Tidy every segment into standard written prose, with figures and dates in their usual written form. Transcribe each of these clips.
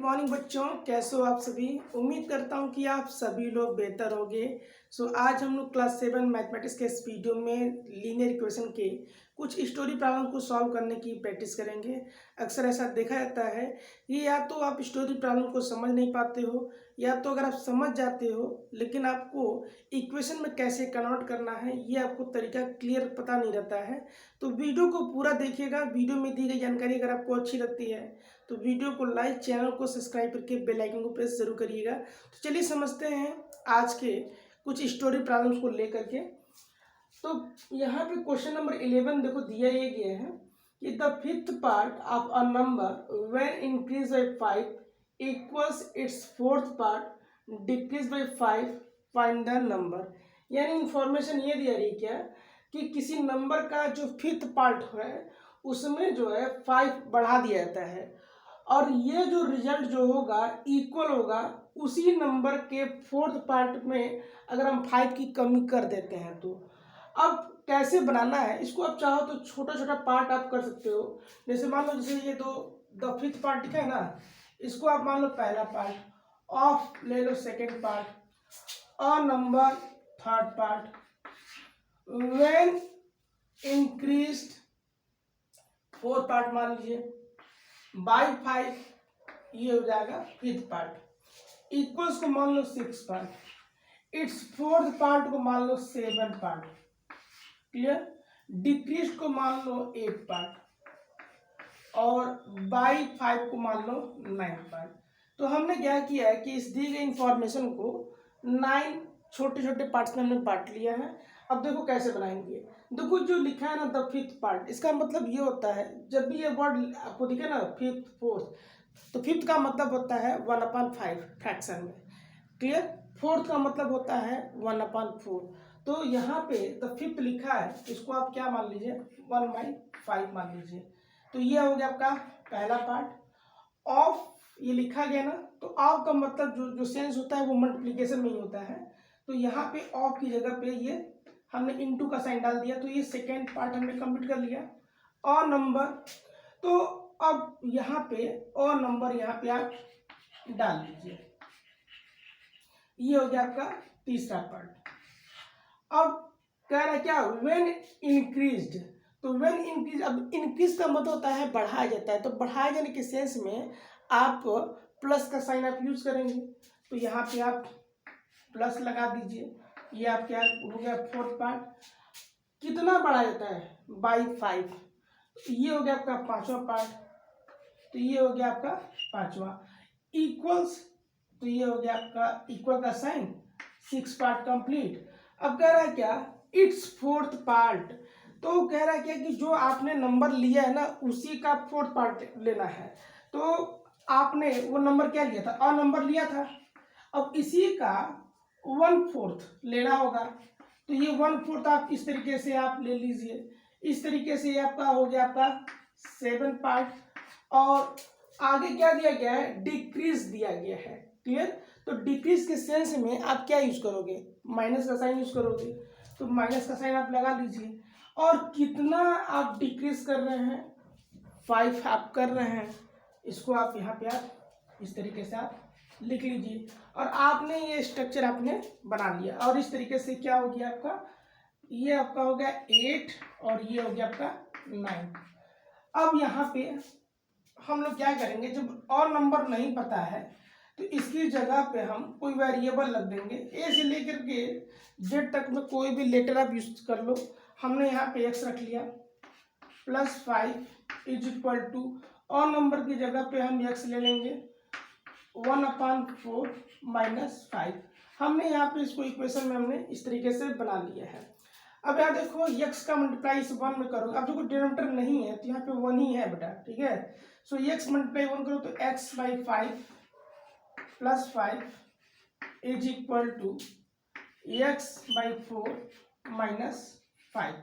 Morning बच्चों, कैसे हो आप सभी। उम्मीद करता हूँ कि आप सभी लोग बेहतर होंगे। आज हम लोग क्लास 7 मैथमेटिक्स के इस वीडियो में लीनियर इक्वेशन के कुछ स्टोरी प्रॉब्लम को सॉल्व करने की प्रैक्टिस करेंगे। अक्सर ऐसा देखा जाता है कि या तो आप स्टोरी प्रॉब्लम को समझ नहीं पाते हो, या तो अगर आप समझ जाते हो लेकिन आपको इक्वेशन में कैसे कन्वर्ट करना है ये आपको तरीका क्लियर पता नहीं रहता है। तो वीडियो को पूरा देखिएगा। वीडियो में दी गई जानकारी अगर आपको अच्छी लगती है तो वीडियो को लाइक, चैनल को सब्सक्राइब करके बेल आइकन को प्रेस जरूर करिएगा। तो चलिए समझते हैं आज के कुछ स्टोरी प्रॉब्लम्स को लेकर के। तो यहाँ पे क्वेश्चन नंबर 11 देखो दिया ये गया है कि the fifth part of a number when increase by 5 equals it's fourth part decrease by 5, find the number. यानी इंफॉर्मेशन ये दिया रही क्या कि किसी नंबर का जो फिफ्थ पार्ट है उसमें जो है 5 बढ़ा दिया जाता है और ये जो रिजल्ट जो होगा इक्वल होगा उसी नंबर के फोर्थ पार्ट में अगर हम 5 की कमी कर देते हैं। तो अब कैसे बनाना है इसको, आप चाहो तो छोटा छोटा पार्ट आप कर सकते हो। जैसे मान लो जैसे ये दो द फिफ्थ पार्ट है ना, इसको आप मान लो पहला पार्ट, ऑफ ले लो second part, a number third part, when increased fourth part मान लीजिए बाई 5, ये हो जाएगा फिफ्थ पार्ट, इक्वल्स को मान लो 6 पार्ट, इट्स फोर्थ पार्ट को मान लो 7 पार्ट, क्लियर, डिक्रीज को मान लो 8 पार्ट और बाई 5 को मान लो 9 पार्ट। तो हमने क्या किया है कि इस दी गई इंफॉर्मेशन को 9 छोटे छोटे पार्ट्स में हमने बांट लिया है। अब देखो कैसे बनाएंगे। देखो जो लिखा है ना द फिफ्थ पार्ट, इसका मतलब ये होता है जब भी ये वर्ड आपको दिखे ना फिफ्थ फोर्थ, तो फिफ्थ का मतलब होता है 1/5 फ्रैक्शन में, क्लियर। फोर्थ का मतलब होता है 1/4। तो यहाँ पे द फिफ्थ लिखा है, इसको आप क्या मान लीजिए 1/5 मान लीजिए। तो ये हो गया आपका पहला पार्ट। ऑफ ये लिखा गया ना, तो ऑफ का मतलब जो सेंस होता है वो मल्टीप्लिकेशन में ही होता है। तो यहाँ पे ऑफ की जगह पे ये हमने इनटू का साइन डाल दिया, तो ये सेकेंड पार्ट हमने कंप्लीट कर लिया। और नंबर, तो अब यहाँ पे और नंबर यहाँ पे आप डाल दीजिए, ये हो गया आपका तीसरा पार्ट। अब कह रहा है क्या, व्हेन इंक्रीज्ड, तो व्हेन इंक्रीज, अब इंक्रीज का मतलब होता है बढ़ाया जाता है, तो बढ़ाए जाने के सेंस में आप प्लस का साइन आप यूज करेंगे। तो यहाँ पे आप प्लस लगा दीजिए, ये आप क्या हो गया फोर्थ पार्ट। कितना बढ़ाया जाता है बाई 5, ये हो गया आपका पांचवा पार्ट, तो ये हो गया आपका पांचवा। इक्वल्स, तो ये हो गया आपका इक्वल का साइन, 6 पार्ट कंप्लीट। अब कह रहा है क्या, इट्स फोर्थ पार्ट, तो कह रहा है क्या कि जो आपने नंबर लिया है ना उसी का फोर्थ पार्ट लेना है। तो आपने वो नंबर क्या लिया था, अ नंबर लिया था, अब इसी का 1/4 लेना होगा। तो ये 1/4 आप इस तरीके से आप ले लीजिए। इस तरीके से ये आपका हो गया आपका 7 पार्ट। और आगे क्या दिया गया है, डिक्रीज दिया गया है, क्लियर। तो डिक्रीज के सेंस में आप क्या यूज करोगे, माइनस का साइन यूज करोगे। तो माइनस का साइन आप लगा लीजिए। और कितना आप डिक्रीज कर रहे हैं, 5 आप कर रहे हैं, इसको आप यहाँ पे आप इस तरीके से आप लिख लीजिए। और आपने ये स्ट्रक्चर आपने बना लिया। और इस तरीके से क्या हो गया आपका, ये आपका हो गया 8 और ये हो गया आपका 9। अब यहाँ पे हम लोग क्या करेंगे, जब और नंबर नहीं पता है तो इसकी जगह पे हम कोई वेरिएबल रख देंगे। ए से लेकर के जेड तक में कोई भी लेटर आप यूज कर लो। हमने यहाँ पे एक्स रख लिया, +5 इज इक्वल टू, और नंबर की जगह पे हम एक्स ले लेंगे 1/4 -5। हमने यहाँ पे इसको इक्वेशन में हमने इस तरीके से बना लिया है। अब यहाँ देखो x का मल्टीप्लाई इस 1 में करो। अब देखो डिनोमिनेटर नहीं है तो यहाँ पे 1 ही है बेटा, ठीक है। सो x मल्टीप्लाई 1 करो तो x/5 +5 is equal to x/4 -5।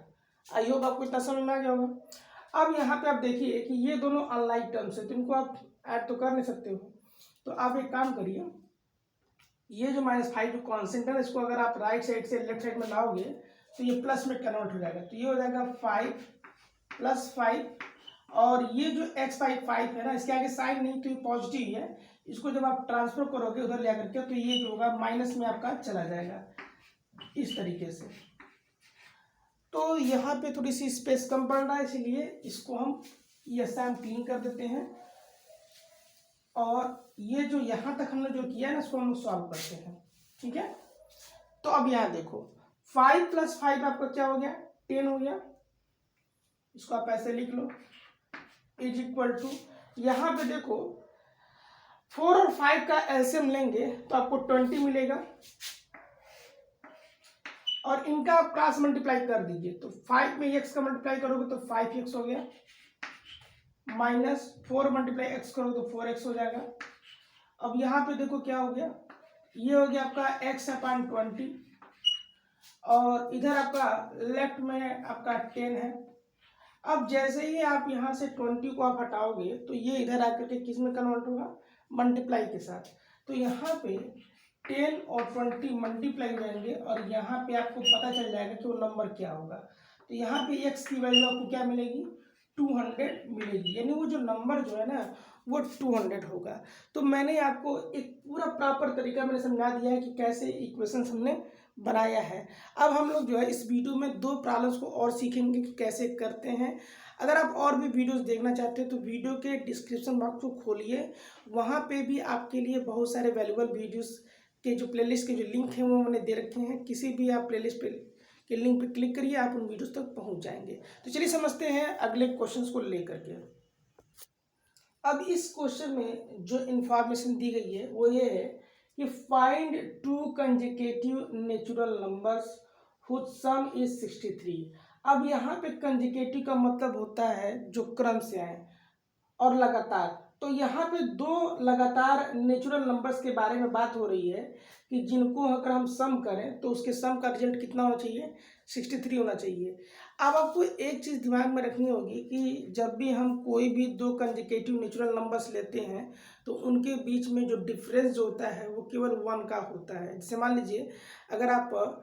I hope आपको इतना समझ में आ गया होगा। अब यहाँ पे आप देखिए कि ये दोनों अनलाइक टर्म्स है तो इनको आप ऐड तो कर नहीं सकते हो। तो आप एक काम करिए, ये जो -5 जो कॉन्सेंट है ना, इसको अगर आप राइट साइड से लेफ्ट साइड में लाओगे तो ये प्लस में कन्वर्ट हो जाएगा। तो ये हो जाएगा 5 + 5 और ये जो x5 है ना, इसके आगे साइन नहीं तो ये पॉजिटिव है, इसको जब आप ट्रांसफर करोगे उधर ले आकर के तो ये जो होगा माइनस में आपका चला जाएगा इस तरीके से। तो यहाँ पे थोड़ी सी स्पेस कम पड़ रहा है, इसलिए इसको हम ये साइन क्लीन कर देते हैं और ये जो यहाँ तक हमने जो किया है ना इसको हम सॉल्व करते हैं। ठीक है, तो अब यहाँ देखो 5 + 5 आपका क्या हो गया, 10 हो गया। इसको आप ऐसे लिख लो इज इक्वल टू, यहाँ पे देखो 4 और 5 का एलसीएम लेंगे तो आपको 20 मिलेगा और इनका आप क्रॉस मल्टीप्लाई कर दीजिए तो 5 में x का मल्टीप्लाई करोगे तो 5x हो गया, माइनस 4 मल्टीप्लाई x करोगे तो 4x हो जाएगा। अब यहाँ पे देखो क्या हो गया, ये हो गया आपका x/20 और इधर आपका लेफ्ट में आपका 10 है। अब जैसे ही आप यहाँ से 20 को आप हटाओगे तो ये इधर आकर के किस में कन्वर्ट होगा, मल्टीप्लाई के साथ। तो यहाँ पे 10 और 20 मल्टीप्लाई हो जाएंगे और यहाँ पे आपको पता चल जाएगा कि वो नंबर क्या होगा। तो यहाँ पे x की वैल्यू आपको क्या मिलेगी, 200 मिलेगी, यानी वो जो नंबर जो है ना वो 200 होगा। तो मैंने आपको एक पूरा प्रॉपर तरीका मैंने समझा दिया है कि कैसे इक्वेशंस हमने बनाया है। अब हम लोग जो है इस वीडियो में 2 प्रॉब्लम्स को और सीखेंगे कि कैसे करते हैं। अगर आप और भी वीडियोस देखना चाहते हैं तो वीडियो के डिस्क्रिप्शन बॉक्स को खोलिए, वहाँ पे भी आपके लिए बहुत सारे वैल्यूबल वीडियोस के जो प्लेलिस्ट के जो लिंक हैं वो मैंने दे रखे हैं। किसी भी आप प्लेलिस्ट पे के लिंक पे क्लिक करिए, आप उन वीडियोस तक पहुँच जाएंगे। तो चलिए समझते हैं अगले क्वेश्चन को लेकर के। अब इस क्वेश्चन में जो इंफॉर्मेशन दी गई है वो ये है कि find 2 consecutive natural numbers whose sum is 63। अब यहाँ पे कंसेक्यूटिव का मतलब होता है जो क्रम से आए और लगातार। तो यहाँ पे 2 लगातार नेचुरल नंबर्स के बारे में बात हो रही है कि जिनको अगर हम सम करें तो उसके सम का रिजल्ट कितना होना चाहिए, 63 होना चाहिए। अब आपको एक चीज़ दिमाग में रखनी होगी कि जब भी हम कोई भी 2 कंसेक्यूटिव नेचुरल नंबर्स लेते हैं तो उनके बीच में जो डिफरेंस जो होता है वो केवल 1 का होता है। जैसे मान लीजिए अगर आप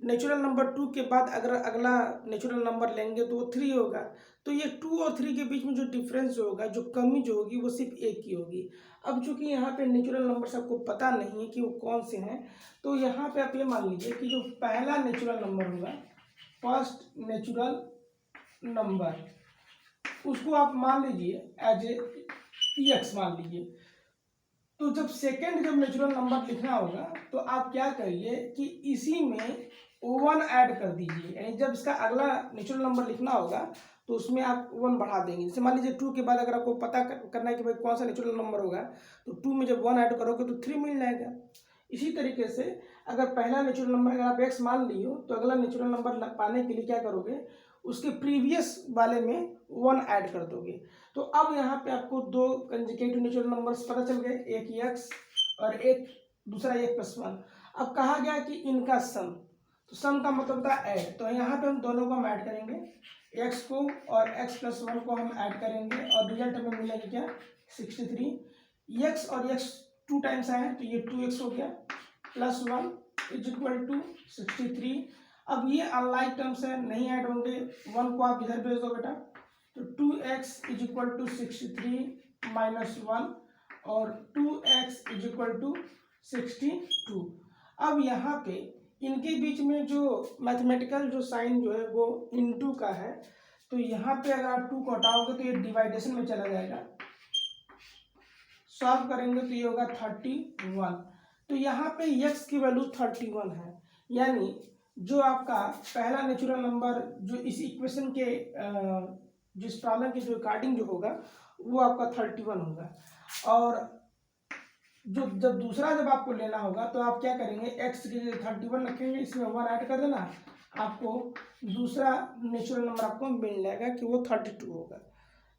नेचुरल नंबर 2 के बाद अगर अगला नेचुरल नंबर लेंगे तो वो 3 होगा, तो ये 2 और 3 के बीच में जो डिफरेंस जो होगा, जो कमी जो होगी वो सिर्फ 1 की होगी। अब चूंकि यहाँ पे नेचुरल नंबर्स आपको पता नहीं है कि वो कौन से हैं, तो यहाँ पे आप ये मान लीजिए कि जो पहला नेचुरल नंबर होगा, फर्स्ट नेचुरल नंबर, उसको आप मान लीजिए एज ए एक्स मान लीजिए। तो जब नेचुरल नंबर लिखना होगा तो आप क्या करिए कि इसी में 1 ऐड कर दीजिए, यानी जब इसका अगला नेचुरल नंबर लिखना होगा तो उसमें आप 1 बढ़ा देंगे। जैसे मान लीजिए 2 के बाद अगर आपको पता करना है कि भाई कौन सा नेचुरल नंबर होगा तो 2 में जब 1 ऐड करोगे तो 3 मिल जाएगा। इसी तरीके से अगर पहला नेचुरल नंबर अगर आप x मान ली हो तो अगला नेचुरल नंबर पाने के लिए क्या करोगे, उसके प्रीवियस वाले में 1 ऐड कर दोगे। तो अब यहाँ पे आपको 2 कंसेक्यूटिव नेचुरल नंबर्स पता चल गए, एक x और एक दूसरा 1+1। अब कहा गया कि इनका सम, तो सम का मतलब होता है ऐड। तो यहाँ पे हम दोनों को हम ऐड करेंगे, x को और x+1 को हम ऐड करेंगे और रिजल्ट हमें मिलेगा क्या, 63। x और x 2 टाइम्स आए तो ये 2x हो गया, +1 इज इक्वल टू 63। अब ये अनलाइक टर्म्स है, नहीं ऐड होंगे, 1 को आप इधर भेज दो बेटा, तो 2x इज इक्वल टू 63 -1 और 2x इज इक्वल टू 62। अब यहाँ पे इनके बीच में जो मैथमेटिकल जो साइन जो है वो इनटू का है, तो यहाँ पे अगर आप 2 को हटाओगे तो ये डिवाइडेशन में चला जाएगा, सॉल्व करेंगे तो ये होगा 31। तो यहाँ पे x की वैल्यू 31 है, यानी जो आपका पहला नेचुरल नंबर जो इस इक्वेशन के जिस प्रॉब्लम के जो अकॉर्डिंग जो होगा वो आपका 31 होगा। और जो जब दूसरा जब आपको लेना होगा तो आप क्या करेंगे, x की जगह 31 रखेंगे, इसमें 1 ऐड कर देना, आपको दूसरा नेचुरल नंबर आपको मिल जाएगा कि वो 32 होगा।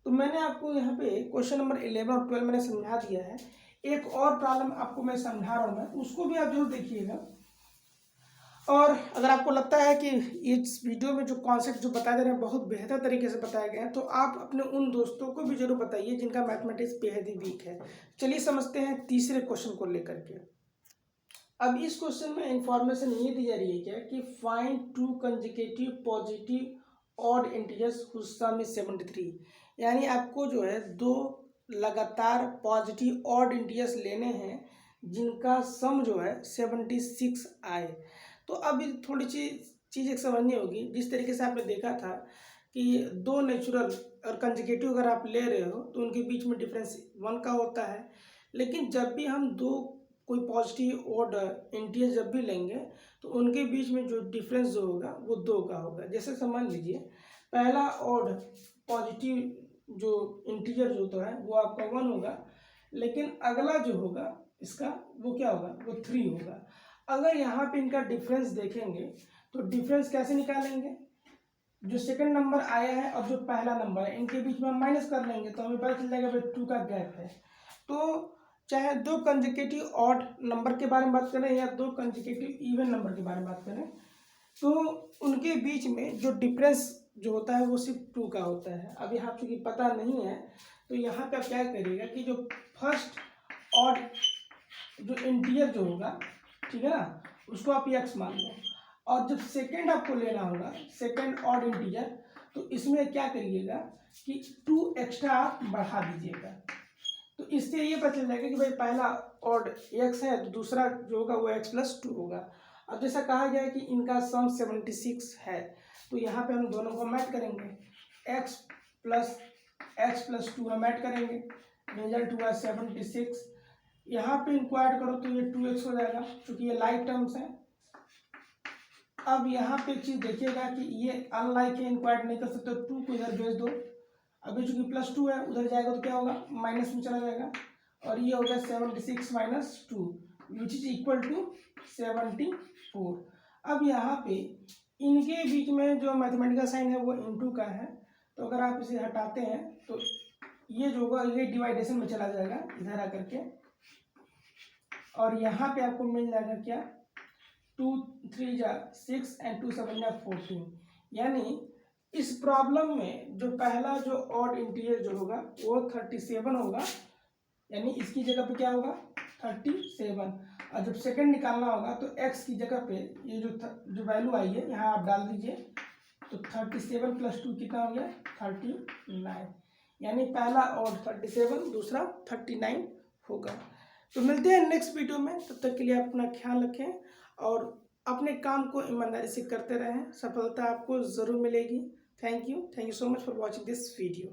तो मैंने आपको यहाँ पे क्वेश्चन नंबर 11 और 12 मैंने समझा दिया है। एक और प्रॉब्लम आपको मैं समझा रहा हूँ, मैं उसको भी आप जरूर देखिएगा। और अगर आपको लगता है कि इस वीडियो में जो कॉन्सेप्ट जो बताए जा रहे हैं बहुत बेहतर तरीके से बताए गए हैं तो आप अपने उन दोस्तों को भी जरूर बताइए जिनका मैथमेटिक्स बेहद ही वीक है। चलिए समझते हैं तीसरे क्वेश्चन को लेकर के। अब इस क्वेश्चन में इंफॉर्मेशन ये दी जा रही है क्या कि find 2 consecutive positive odd integers whose sum is 73। यानी आपको जो है 2 लगातार पॉजिटिव ऑड इंटीजर्स लेने हैं जिनका सम जो है 76 आए। तो अब ये थोड़ी सी चीज़ एक समझनी होगी। जिस तरीके से आपने देखा था कि 2 नेचुरल और कंसेक्यूटिव अगर आप ले रहे हो तो उनके बीच में डिफरेंस 1 का होता है, लेकिन जब भी हम 2 कोई पॉजिटिव ऑड इंटीजर जब भी लेंगे तो उनके बीच में जो डिफरेंस जो होगा वो 2 का होगा। जैसे समझ लीजिए पहला ऑड पॉजिटिव जो इंटीजर जो होता है वो आपका 1 होगा, लेकिन अगला जो होगा इसका वो क्या होगा, वो 3 होगा। अगर यहाँ पे इनका डिफरेंस देखेंगे तो डिफरेंस कैसे निकालेंगे, जो सेकंड नंबर आया है और जो पहला नंबर है इनके बीच में हम माइनस कर लेंगे तो हमें पता चल जाएगा भाई 2 का गैप है। तो चाहे 2 कंसेक्यूटिव ऑड नंबर के बारे में बात करें या 2 कंसेक्यूटिव इवन नंबर के बारे में बात करें, तो उनके बीच में जो डिफरेंस जो होता है वो सिर्फ 2 का होता है। अब यहाँ चूँकि पता नहीं है तो यहाँ पे आप क्या करिएगा कि जो फर्स्ट ऑड जो इंटीजर जो होगा, ठीक है ना, उसको आप x मान लो, और जब सेकेंड आपको लेना होगा सेकेंड ऑड इंटीजर, तो इसमें क्या करिएगा कि 2 एक्स्ट्रा आप बढ़ा दीजिएगा। तो इससे ये पता चल जाएगा कि भाई पहला ऑड x है तो दूसरा जो होगा वो x प्लस 2 होगा। अब जैसा कहा गया है कि इनका सम 76 है तो यहाँ पे हम दोनों को मैच करेंगे, x प्लस 2 हम ऐड करेंगे, रिजल्ट हुआ 76। यहाँ पे इनको ऐड करो तो ये 2x हो जाएगा क्योंकि ये लाइक टर्म्स हैं। अब यहाँ पे एक चीज़ देखिएगा कि ये अनलाइक है, इनको ऐड नहीं कर सकते, 2 को इधर भेज दो। अभी चूंकि +2 है उधर जाएगा तो क्या होगा, माइनस में चला जाएगा, और ये हो गया 76 minus 2 which is equal to 74। अब यहाँ पे इनके बीच में जो मैथमेटिकल साइन है वो इनटू का है, तो अगर आप इसे हटाते हैं तो ये जो होगा ये डिवाइडेशन में चला जाएगा इधर आकर के, और यहाँ पे आपको मिल जाएगा क्या, 2 3 जा 6 एंड 2 7 जा 14। यानी इस प्रॉब्लम में जो पहला जो ऑड इंटीजर जो होगा वो 37 होगा, यानी इसकी जगह पे क्या होगा 37, और जब सेकंड निकालना होगा तो x की जगह पे ये जो वैल्यू आई है यहाँ आप डाल दीजिए, तो 37 + 2 कितना हो गया 39, यानी पहला ऑड 37 दूसरा 39 होगा। तो मिलते हैं नेक्स्ट वीडियो में, तब तक के लिए आप अपना ख्याल रखें और अपने काम को ईमानदारी से करते रहें, सफलता आपको ज़रूर मिलेगी। Thank you so much for watching this video.